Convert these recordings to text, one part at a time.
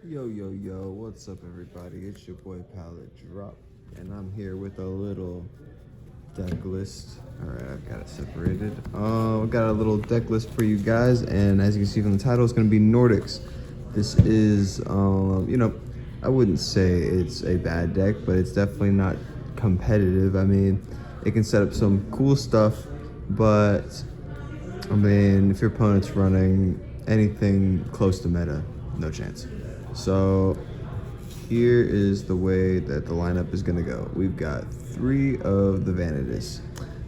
Yo, what's up, everybody? It's your boy Palette Drop, and I'm here with a little deck list. Alright, I've got it separated. I've got a little deck list for you guys, and as you can see from the title, it's going to be Nordics. This is, I wouldn't say it's a bad deck, but it's definitely not competitive. I mean, it can set up some cool stuff, but I mean, if your opponent's running anything close to meta, no chance. So here is the way that the lineup is going to go. We've got 3 of the Vanitas.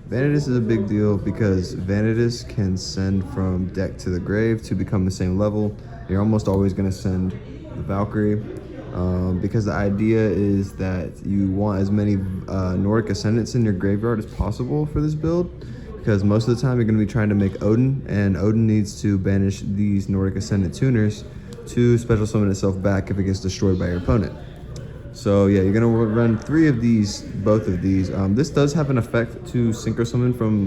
Vanitas is a big deal because Vanitas can send from deck to the grave to become the same level. You're almost always going to send the Valkyrie because the idea is that you want as many Nordic Ascendants in your graveyard as possible for this build, because most of the time you're going to be trying to make Odin, and Odin needs to banish these Nordic Ascendant tuners to special summon itself back if it gets destroyed by your opponent. So yeah, you're going to run 3 of these, both of these. This does have an effect to synchro summon from,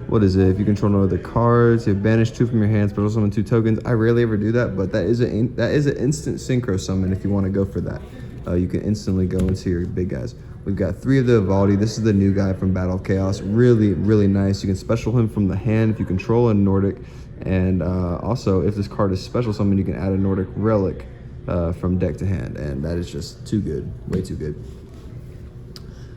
what is it? If you control no other cards, you banish 2 from your hand, special summon 2 tokens. I rarely ever do that, but that is an instant synchro summon if you want to go for that. You can instantly go into your big guys. We've got 3 of the Evaldi. This is the new guy from Battle of Chaos. Really nice. You can special him from the hand if you control a Nordic. And also, if this card is special summoned, you can add a Nordic relic from deck to hand. And that is just too good. Way too good.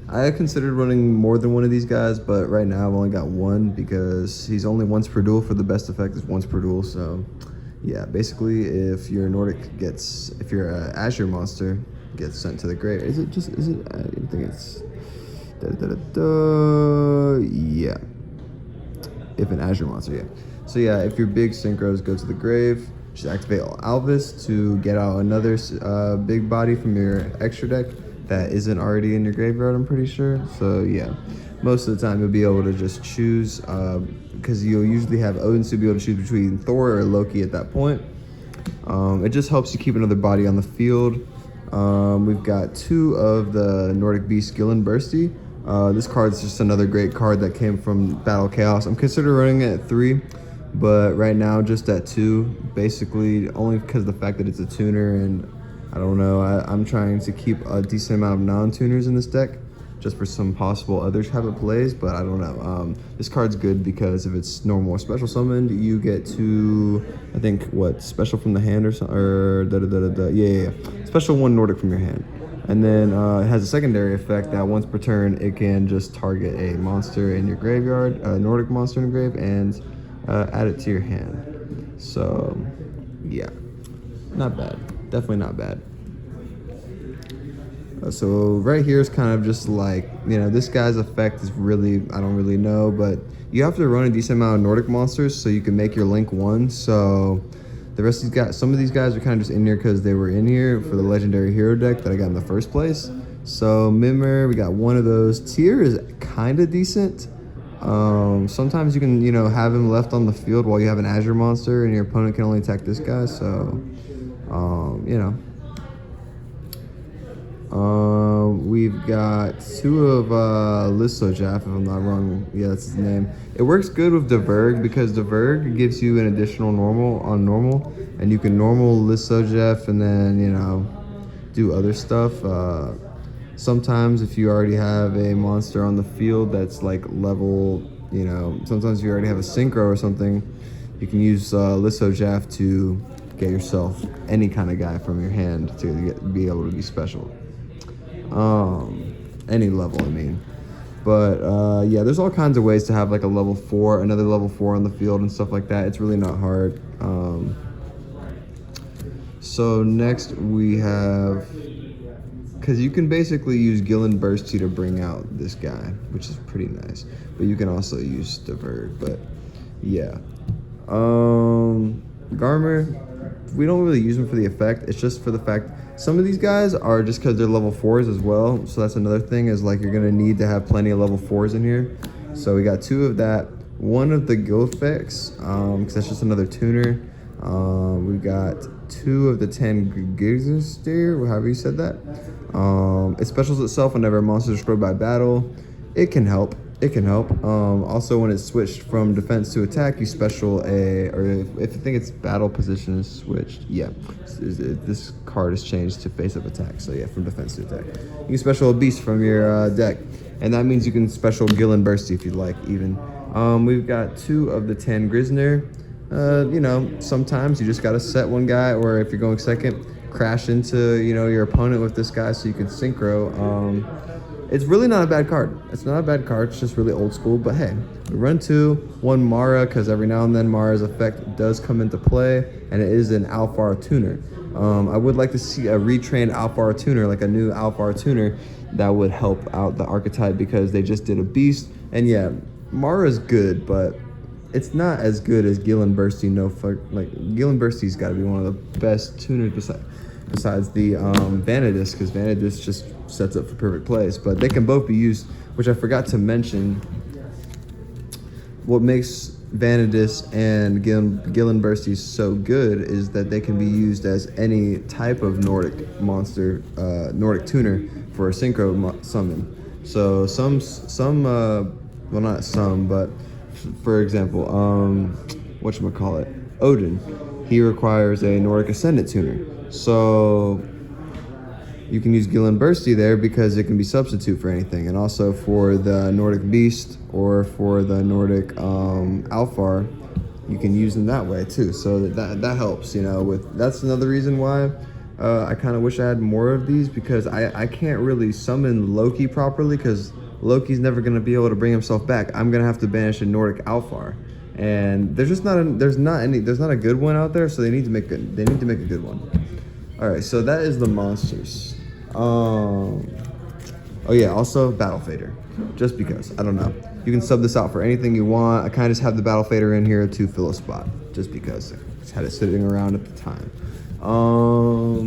I considered running more than one of these guys, but right now I've only got one because he's only once per duel. For the best effect is once per duel. So yeah, basically if your Nordic gets, if your Azure monster gets sent to the grave, I think it's yeah, if an Azure monster, yeah. So yeah, if your big synchros go to the grave, just activate Alvis to get out another big body from your extra deck that isn't already in your graveyard, I'm pretty sure. So yeah, most of the time you'll be able to just choose, because you'll usually have Odin to be able to choose between Thor or Loki at that point. It just helps you keep another body on the field. We've got 2 of the Nordic Beast Gillen Bursty. This card's just another great card that came from Battle Chaos. I'm considering running it at 3, but right now just at 2, basically only because of the fact that it's a tuner, and I don't know, I'm trying to keep a decent amount of non-tuners in this deck just for some possible other habit plays, but I don't know. This card's good because if it's normal or special summoned, you get to, I think, what, special from the hand or something, or yeah. Special 1 Nordic from your hand. And then it has a secondary effect that once per turn, it can just target a monster in your graveyard, a Nordic monster in the grave, and add it to your hand. So yeah, not bad. Definitely not bad. So right here is kind of just like, this guy's effect is really, I don't really know, but you have to run a decent amount of Nordic monsters so you can make your Link 1. So the rest of these guys, some of these guys are kind of just in here because they were in here for the legendary hero deck that I got in the first place. So Mimir, we got 1 of those. Tyr is kind of decent. Sometimes you can, have him left on the field while you have an Azure monster and your opponent can only attack this guy. So, we've got 2 of Lissojaff, if I'm not wrong. Yeah, that's his name. It works good with Diverg because Diverg gives you an additional normal on normal, and you can normal Lissojaff and then, do other stuff. Sometimes if you already have a monster on the field that's like level, sometimes you already have a synchro or something, you can use Lissojaff to get yourself any kind of guy from your hand to be able to be special. Any level, I mean. But yeah, there's all kinds of ways to have like a level 4, another level 4 on the field and stuff like that. It's really not hard. So next we have, because you can basically use Gillen Bursty to bring out this guy, which is pretty nice. But you can also use Diverg, but yeah. Garmer, we don't really use them for the effect. It's just for the fact some of these guys are just because they're level 4s as well. So that's another thing, is like you're gonna need to have plenty of level 4s in here. So we got 2 of that, 1 of the Gilfix, because that's just another tuner. We've got 2 of the 10 Gigster, however you said that. It specials itself whenever a monster is destroyed by battle. It can help. it can help. Also, when it's switched from defense to attack, you special a, or if you think its battle position is switched, yeah, this card is changed to face up attack. So yeah, from defense to attack, you can special a beast from your deck, and that means you can special Gillen Bursty if you'd like. Even we've got 2 of the 10 Grisner. You know, sometimes you just gotta set one guy, or if you're going second, crash into your opponent with this guy so you can synchro. It's really not a bad card. It's not a bad card. It's just really old school. But hey, we run 2, 1 Mara, because every now and then Mara's effect does come into play, and it is an Alpha tuner. I would like to see a retrained Alpha tuner, like a new Alpha tuner, that would help out the archetype, because they just did a beast. And yeah, Mara's good, but it's not as good as Gillen Bursty. Like Gillen Bursty's got to be one of the best tuners besides the Vanadis, because Vanadis just sets up for perfect plays. But they can both be used, which I forgot to mention. What makes Vanadis and Gillen Bursty so good is that they can be used as any type of Nordic monster, Nordic tuner for a synchro summon. So well, not some, but for example, whatchamacallit, Odin, he requires a Nordic Ascendant tuner. So you can use Gillen Bursty there because it can be substitute for anything. And also for the Nordic Beast or for the Nordic Alphar, you can use them that way too. So that helps, that's another reason why I kind of wish I had more of these, because I can't really summon Loki properly, because Loki's never going to be able to bring himself back. I'm going to have to banish a Nordic Alphar. And there's not a good one out there, so they need to make a good one. All right, so that is the monsters. Oh yeah, also Battle Fader, just because, I don't know. You can sub this out for anything you want. I kind of just have the Battle Fader in here to fill a spot, just because I just had it sitting around at the time.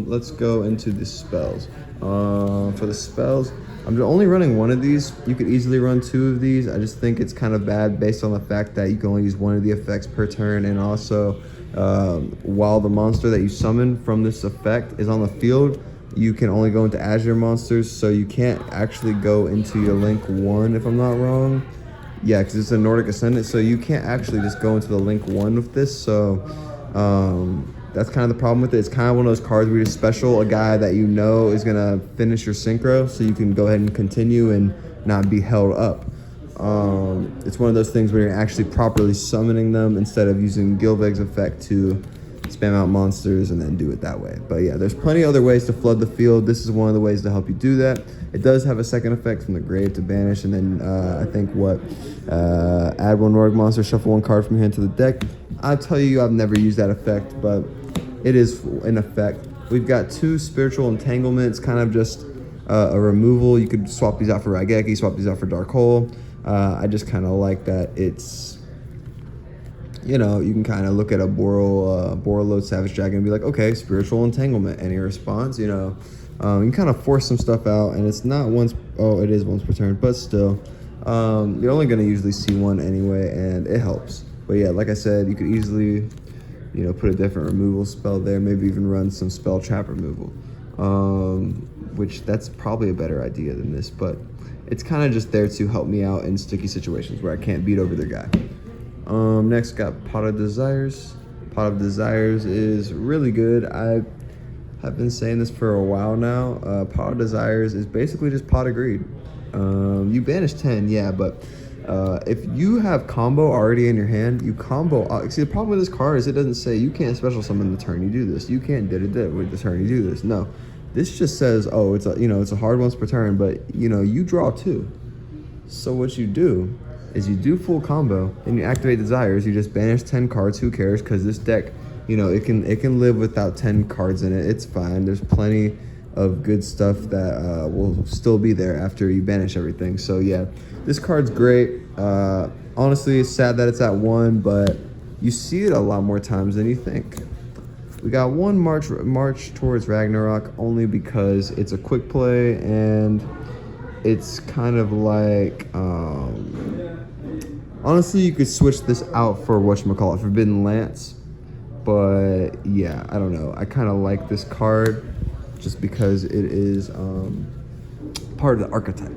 Let's go into the spells. For the spells, I'm only running 1 of these. You could easily run 2 of these. I just think it's kind of bad based on the fact that you can only use 1 of the effects per turn, and also while the monster that you summon from this effect is on the field, you can only go into Azure monsters, so you can't actually go into your Link 1 if I'm not wrong. Yeah, because it's a Nordic Ascendant, so you can't actually just go into the Link 1 with this, so that's kind of the problem with it. It's kind of one of those cards where you just special a guy that you know is going to finish your synchro, so you can go ahead and continue and not be held up. It's one of those things where you're actually properly summoning them instead of using Gilveg's effect to spam out monsters and then do it that way. But yeah, there's plenty of other ways to flood the field. This is one of the ways to help you do that. It does have a second effect from the grave to banish, and then I think add 1 Nordic monster, shuffle 1 card from your hand to the deck. I'll tell you, I've never used that effect, but it is in effect. We've got 2 Spiritual Entanglements, kind of just a removal. You could swap these out for Raigeki, swap these out for Dark Hole. I just kind of like that it's, you can kind of look at a Borreload Savage Dragon and be like, okay, Spiritual Entanglement. Any response? You can kind of force some stuff out, and it's not once. Oh, it is once per turn, but still, you're only going to usually see 1 anyway, and it helps. But yeah, like I said, you could easily, put a different removal spell there, maybe even run some spell trap removal, which that's probably a better idea than this, but it's kind of just there to help me out in sticky situations where I can't beat over their guy. Next, got Pot of Desires. Pot of Desires is really good. I have been saying this for a while now. Pot of Desires is basically just Pot of Greed. You banish 10, yeah, but if you have combo already in your hand, you combo. See, the problem with this card is it doesn't say you can't special summon the turn you do this. You can't did with the turn you do this. No, this just says, oh, it's a hard once per turn, but you draw 2. So what you do is you do full combo, and you activate Desires. You just banish 10 cards. Who cares? Because this deck, it can live without 10 cards in it. It's fine. There's plenty of good stuff that will still be there after you banish everything. So yeah, this card's great. Honestly, it's sad that it's at 1, but you see it a lot more times than you think. We got 1 March Towards Ragnarok, only because it's a quick play, and it's kind of like, honestly, you could switch this out for Forbidden Lance, but yeah, I don't know. I kind of like this card just because it is part of the archetype.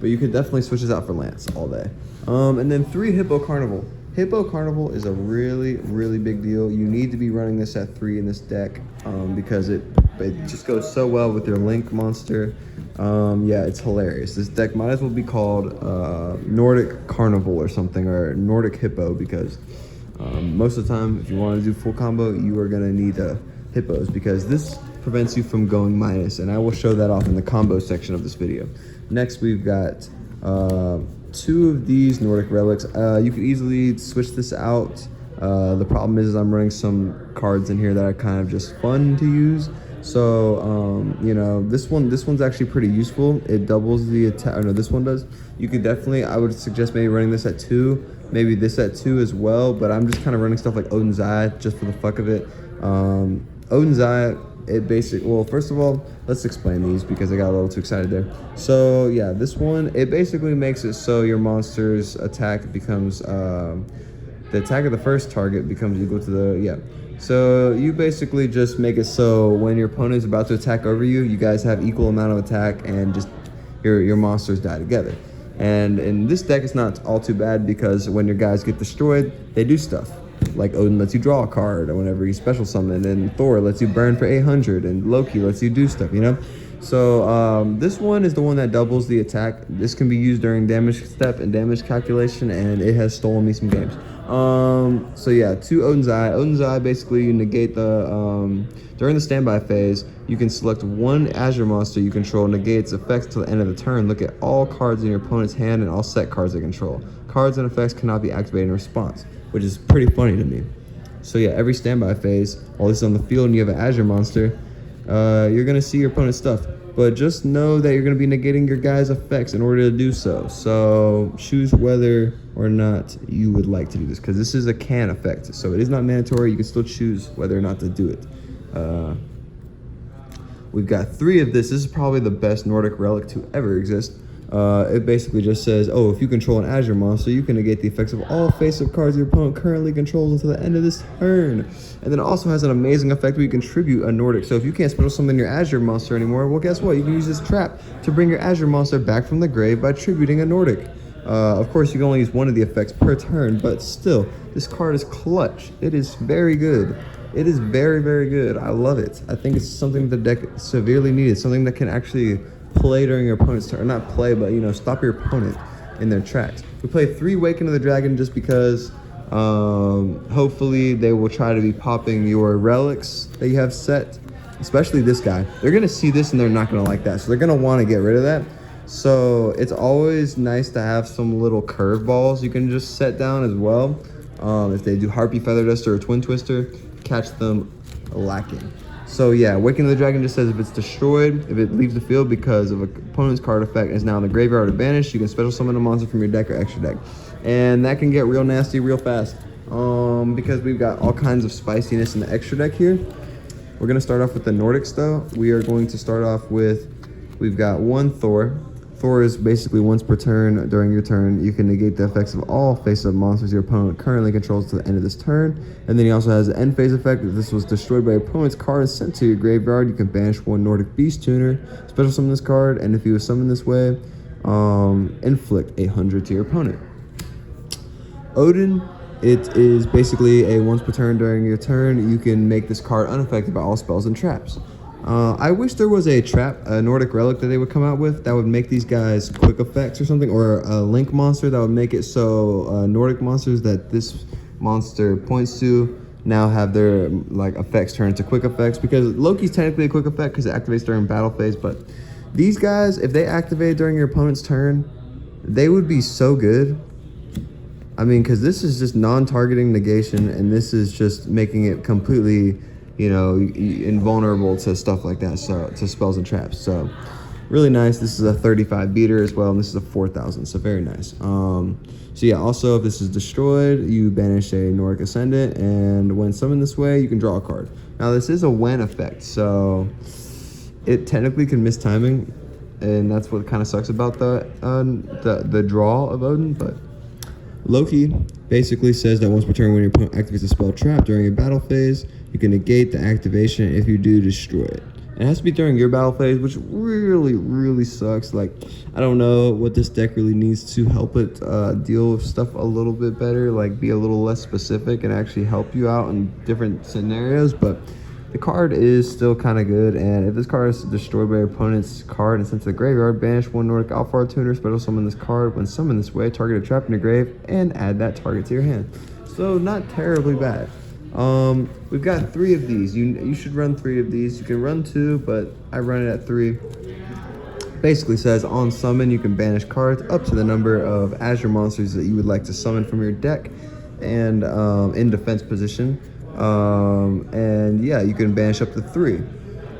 but you could definitely switch this out for Lance all day. And then 3 Hippo Carnival. Hippo Carnival is a really, really big deal. You need to be running this at 3 in this deck because it just goes so well with your Link monster. Yeah, it's hilarious. This deck might as well be called Nordic Carnival or something, or Nordic Hippo, because most of the time, if you want to do full combo, you are going to need Hippos, because this prevents you from going minus, and I will show that off in the combo section of this video. Next, we've got 2 of these Nordic relics. You could easily switch this out. The problem is I'm running some cards in here that are kind of just fun to use. So, you know, this one's actually pretty useful. It doubles the attack. No, this one does. You could definitely, I would suggest maybe running this at 2, maybe this at 2 as well, but I'm just kind of running stuff like Odin's Eye just for the fuck of it. Odin's Eye, it basically, well, first of all, let's explain these because I got a little too excited there. So yeah, this one, it basically makes it so your monster's attack becomes, the attack of the first target becomes equal to the, yeah. So you basically just make it so when your opponent is about to attack over you, you guys have equal amount of attack and just your monsters die together. And in this deck, it's not all too bad because when your guys get destroyed, they do stuff. Like Odin lets you draw a card whenever you special summon, and Thor lets you burn for 800, and Loki lets you do stuff, you know? So this one is the one that doubles the attack. This can be used during damage step and damage calculation, and it has stolen me some games. So yeah, 2 Odin's Eye. Odin's Eye, basically you negate the, during the standby phase, you can select 1 Azure monster you control, negate its effects till the end of the turn. Look at all cards in your opponent's hand and all set cards they control. Cards and effects cannot be activated in response, which is pretty funny to me. So yeah, every standby phase, while this is on the field and you have an Azure monster, you're gonna see your opponent's stuff. But just know that you're gonna be negating your guys' effects in order to do so. So choose whether or not you would like to do this, because this is a can effect. So it is not mandatory, you can still choose whether or not to do it. We've got 3 of this. This is probably the best Nordic relic to ever exist. It basically just says, oh, if you control an Azure monster, you can negate the effects of all face-up cards your opponent currently controls until the end of this turn. And then it also has an amazing effect where you contribute a Nordic. So if you can't special summon your Azure monster anymore, well, guess what? You can use this trap to bring your Azure monster back from the grave by tributing a Nordic. Of course, you can only use 1 of the effects per turn, but still, this card is clutch. It is very good. It is very, very good. I love it. I think it's something the deck severely needed, something that can actually play during your opponent's turn, or not play, but, you know, stop your opponent in their tracks. We play 3 Waken of the Dragon just because hopefully they will try to be popping your relics that you have set, especially this guy. They're going to see this and they're not going to like that, so they're going to want to get rid of that. So it's always nice to have some little curveballs you can just set down as well. If they do Harpy, Feather Duster, or Twin Twister, catch them lacking. So yeah, Waking of the Dragon just says if it's destroyed, if it leaves the field because of an opponent's card effect and is now in the graveyard or banished, you can special summon a monster from your deck or extra deck. And that can get real nasty real fast because we've got all kinds of spiciness in the extra deck here. We're going to start off with the Nordics though. We are going to start off with, we've got 1 Thor. Thor is basically once per turn during your turn, you can negate the effects of all face-up monsters your opponent currently controls to the end of this turn. And then he also has an end phase effect. If this was destroyed by your opponent's card and sent to your graveyard, you can banish 1 Nordic Beast Tuner, special summon this card, and if he was summoned this way, inflict 800 to your opponent. Odin, it is basically a once per turn during your turn, you can make this card unaffected by all spells and traps. I wish there was a Nordic relic that they would come out with that would make these guys quick effects or something, or a Link monster that would make it so Nordic monsters that this monster points to now have their like effects turn into quick effects, because Loki's technically a quick effect because it activates during battle phase, but these guys, if they activate during your opponent's turn, they would be so good. I mean, because this is just non-targeting negation, and this is just making it completely, you know, invulnerable to stuff like that, so to spells and traps. So really nice. This is a 35 beater as well, and this is a 4,000, so very nice. So yeah, also if this is destroyed, you banish a Nordic Ascendant, and when summoned this way, you can draw a card. Now this is a when effect, so it technically can miss timing, and that's what kind of sucks about the draw of Odin. But Loki basically says that once per turn, when your opponent activates a spell trap during a battle phase, you can negate the activation if you do destroy it. It has to be during your battle phase, which really, really sucks. Like, I don't know what this deck really needs to help it deal with stuff a little bit better, like be a little less specific and actually help you out in different scenarios. But the card is still kind of good, and if this card is destroyed by your opponent's card and sent to the graveyard, banish one Nordic Alpha Tuner, special summon this card. When summoned this way, target a trap in your grave, and add that target to your hand. So not terribly bad. We've got 3 of these. You should run 3 of these. You can run 2, but I run it at 3. Basically says on summon you can banish cards up to the number of Azure monsters that you would like to summon from your deck, and in defense position. And yeah, you can banish up to 3.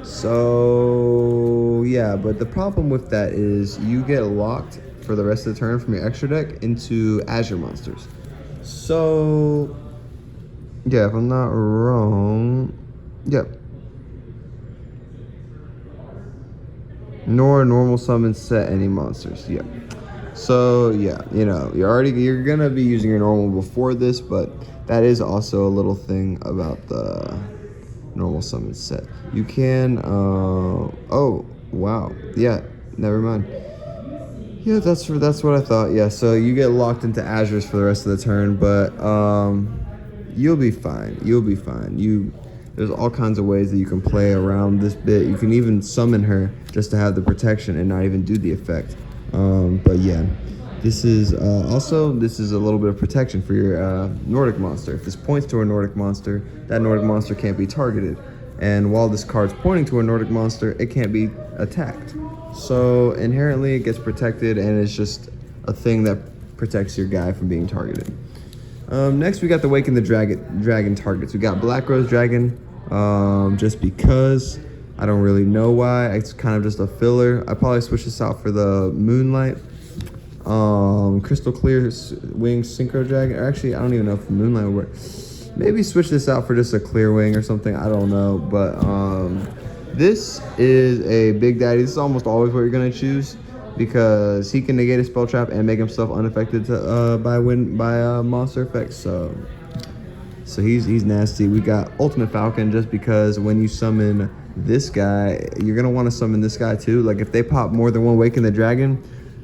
So yeah, but the problem with that is you get locked for the rest of the turn from your extra deck into Azure monsters. So yeah, if I'm not wrong, yep. Nor normal summon set any monsters. Yep. So yeah, you know, you're gonna be using your normal before this, but that is also a little thing about the normal summon set. You can oh wow, yeah, never mind. Yeah, that's what I thought. Yeah, so you get locked into Azures for the rest of the turn, but you'll be fine. You'll be fine. There's all kinds of ways that you can play around this bit. You can even summon her just to have the protection and not even do the effect. But yeah, this is this is a little bit of protection for your Nordic monster. If this points to a Nordic monster, that Nordic monster can't be targeted. And while this card's pointing to a Nordic monster, it can't be attacked. So inherently it gets protected, and it's just a thing that protects your guy from being targeted. Next, we got the Waken the Dragon targets. We got Black Rose Dragon, just because. I don't really know why. It's kind of just a filler. I probably switch this out for the Moonlight. Crystal Clear Wing Synchro Dragon. Or actually, I don't even know if Moonlight would work. Maybe switch this out for just a Clear Wing or something. I don't know. But this is a Big Daddy. This is almost always what you're going to choose, because he can negate a spell trap and make himself unaffected by monster effects. So he's nasty. We got Ultimate Falcon, just because when you summon this guy, you're gonna want to summon this guy too. Like if they pop more than one Waken the Dragon,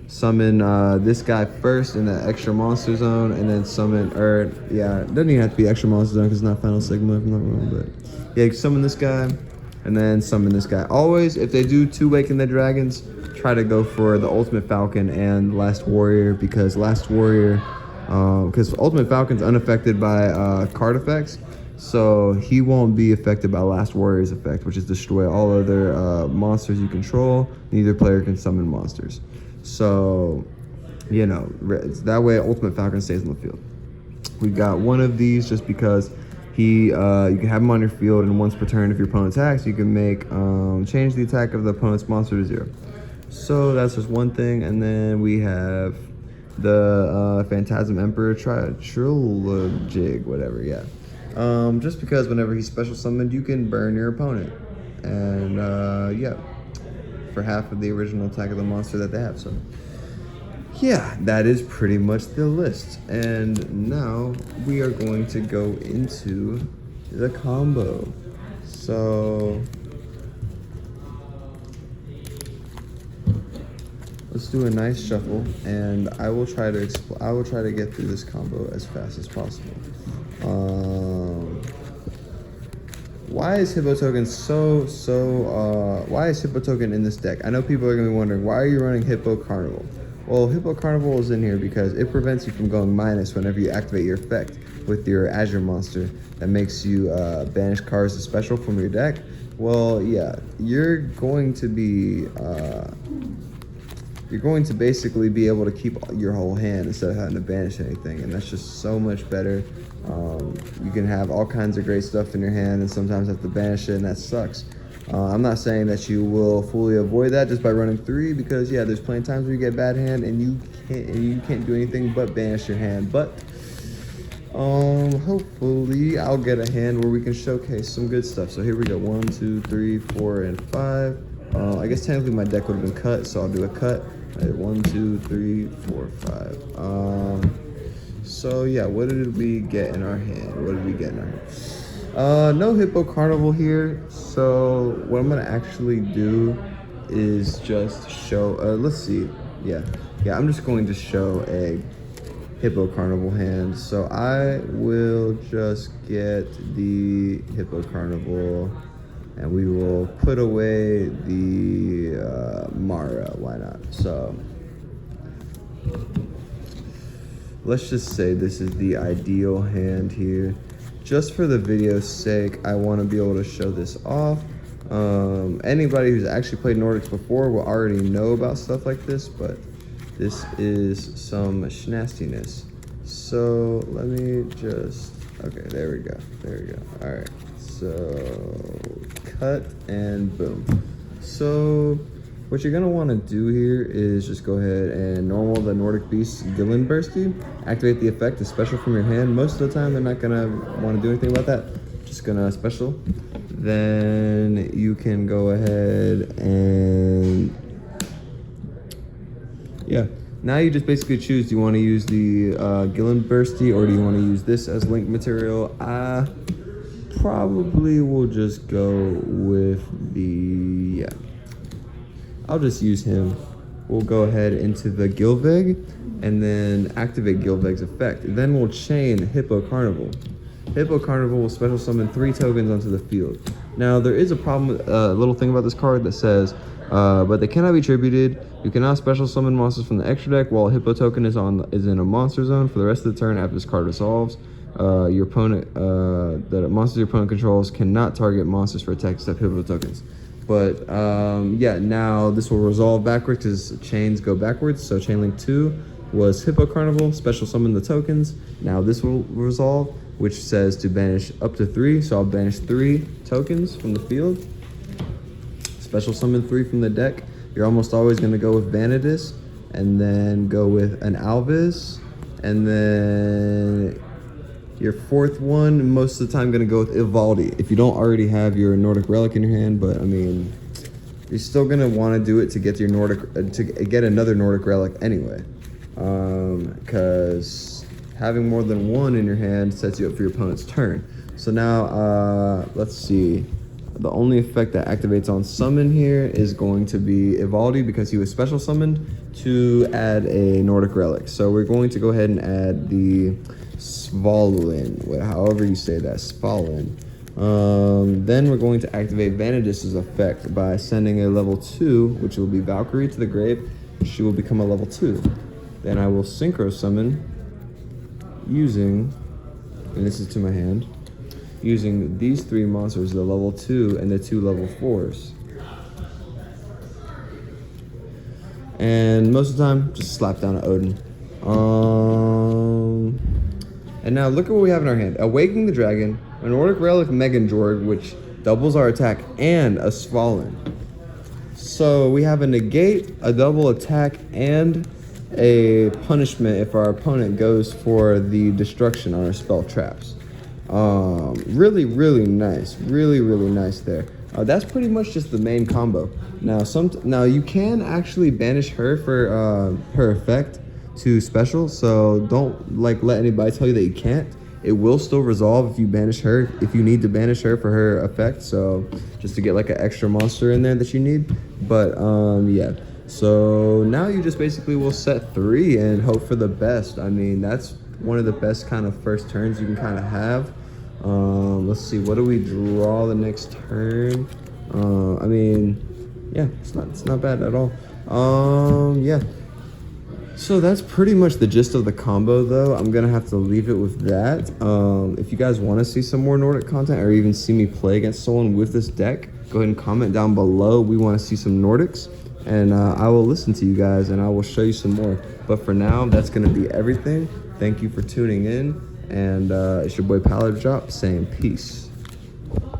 summon this guy first in the extra monster zone, and then summon, or yeah, it doesn't even have to be extra monster zone because it's not Final Sigma if I'm not wrong, but yeah, you summon this guy and then summon this guy. Always, if they do 2 Waken the Dragons, try to go for the Ultimate Falcon and Last Warrior, because Last Warrior, because Ultimate Falcon's unaffected by card effects, so he won't be affected by Last Warrior's effect, which is destroy all other monsters you control. Neither player can summon monsters. So, you know, that way Ultimate Falcon stays on the field. We've got one of these just because you can have him on your field, and once per turn, if your opponent attacks, you can make change the attack of the opponent's monster to 0. So that's just one thing. And then we have the Phantasm Emperor Trilogic, whatever, yeah. Just because whenever he's special summoned, you can burn your opponent, and yeah, for half of the original attack of the monster that they have. So yeah, that is pretty much the list. And now we are going to go into the combo. So let's do a nice shuffle, and I will try to get through this combo as fast as possible. Why is Hippo Token why is Hippo Token in this deck? I know people are gonna be wondering, why are you running Hippo Carnival? Well, Hippo Carnival is in here because it prevents you from going minus whenever you activate your effect with your Azure monster that makes you banish cards to special from your deck. Well, yeah, you're going to basically be able to keep your whole hand instead of having to banish anything, and that's just so much better. You can have all kinds of great stuff in your hand and sometimes have to banish it, and that sucks. I'm not saying that you will fully avoid that just by running 3, because yeah, there's plenty of times where you get bad hand and you can't do anything but banish your hand. But hopefully I'll get a hand where we can showcase some good stuff. So here we go, 1, 2, 3, 4, and 5. I guess technically my deck would have been cut, so I'll do a cut. All right, 1, 2, 3, 4, 5. So yeah, what did we get in our hand? No Hippo Carnival here. So what I'm gonna actually do is just show, let's see. Yeah, I'm just going to show a Hippo Carnival hand. So I will just get the Hippo Carnival and we will put away the Mara, why not? So let's just say this is the ideal hand here. Just for the video's sake, I want to be able to show this off. Anybody who's actually played Nordics before will already know about stuff like this, but this is some schnastiness. So let me just, okay, there we go. All right, so cut and boom. So what you're gonna wanna do here is just go ahead and normal the Nordic Beast Gillen Bursty, activate the effect, it's special from your hand. Most of the time they're not gonna wanna do anything about that. Just gonna special. Then you can go ahead and, yeah. Now you just basically choose, do you wanna use the Gillen Bursty or do you wanna use this as link material? I probably will just go with the, yeah. I'll just use him. We'll go ahead into the Gilveg and then activate Gilveg's effect. Then we'll chain Hippo Carnival. Hippo Carnival will special summon 3 tokens onto the field. Now there is a problem, a little thing about this card that says, but they cannot be tributed. You cannot special summon monsters from the extra deck while a Hippo token is in a monster zone for the rest of the turn after this card resolves. Your opponent, the monsters your opponent controls cannot target monsters for attack except Hippo tokens. But yeah, now this will resolve backwards because chains go backwards. So chain link 2 was Hippo Carnival, special summon the tokens. Now this will resolve, which says to banish up to 3. So I'll banish 3 tokens from the field. Special summon 3 from the deck. You're almost always going to go with Vanadis, and then go with an Alvis, and then your 4th one, most of the time, going to go with Ivaldi. If you don't already have your Nordic Relic in your hand, but I mean, you're still going to want to do it to get your Nordic, to get another Nordic Relic anyway. Because having more than one in your hand sets you up for your opponent's turn. So now, let's see. The only effect that activates on summon here is going to be Ivaldi because he was special summoned to add a Nordic Relic. So we're going to go ahead and add the Svalin, however you say that, Svalin. Then we're going to activate Vanadis's effect by sending a level 2, which will be Valkyrie, to the grave. She will become a level 2. Then I will synchro summon using, and this is to my hand, using these 3 monsters, the level 2 and the 2 level 4s. And most of the time, just slap down an Odin. And now look at what we have in our hand. Awakening the Dragon, a Nordic Relic Meganjord, which doubles our attack, and a Svalin. So we have a negate, a double attack, and a punishment if our opponent goes for the destruction on our spell traps. Really nice, really nice there. That's pretty much just the main combo. Now you can actually banish her for her effect to special, so don't let anybody tell you that you can't. It will still resolve if you banish her, if you need to banish her for her effect, so just to get like an extra monster in there that you need. But yeah, so now you just basically will set 3 and hope for the best. I mean, that's one of the best kind of first turns you can kind of have. Let's see, what do we draw the next turn? I mean, yeah, it's not bad at all. Yeah. So that's pretty much the gist of the combo, though. I'm gonna have to leave it with that. If you guys want to see some more Nordic content or even see me play against someone with this deck, go ahead and comment down below. We want to see some Nordics, and I will listen to you guys and I will show you some more. But for now, that's gonna be everything. Thank you for tuning in, and it's your boy Pallet Drop saying peace.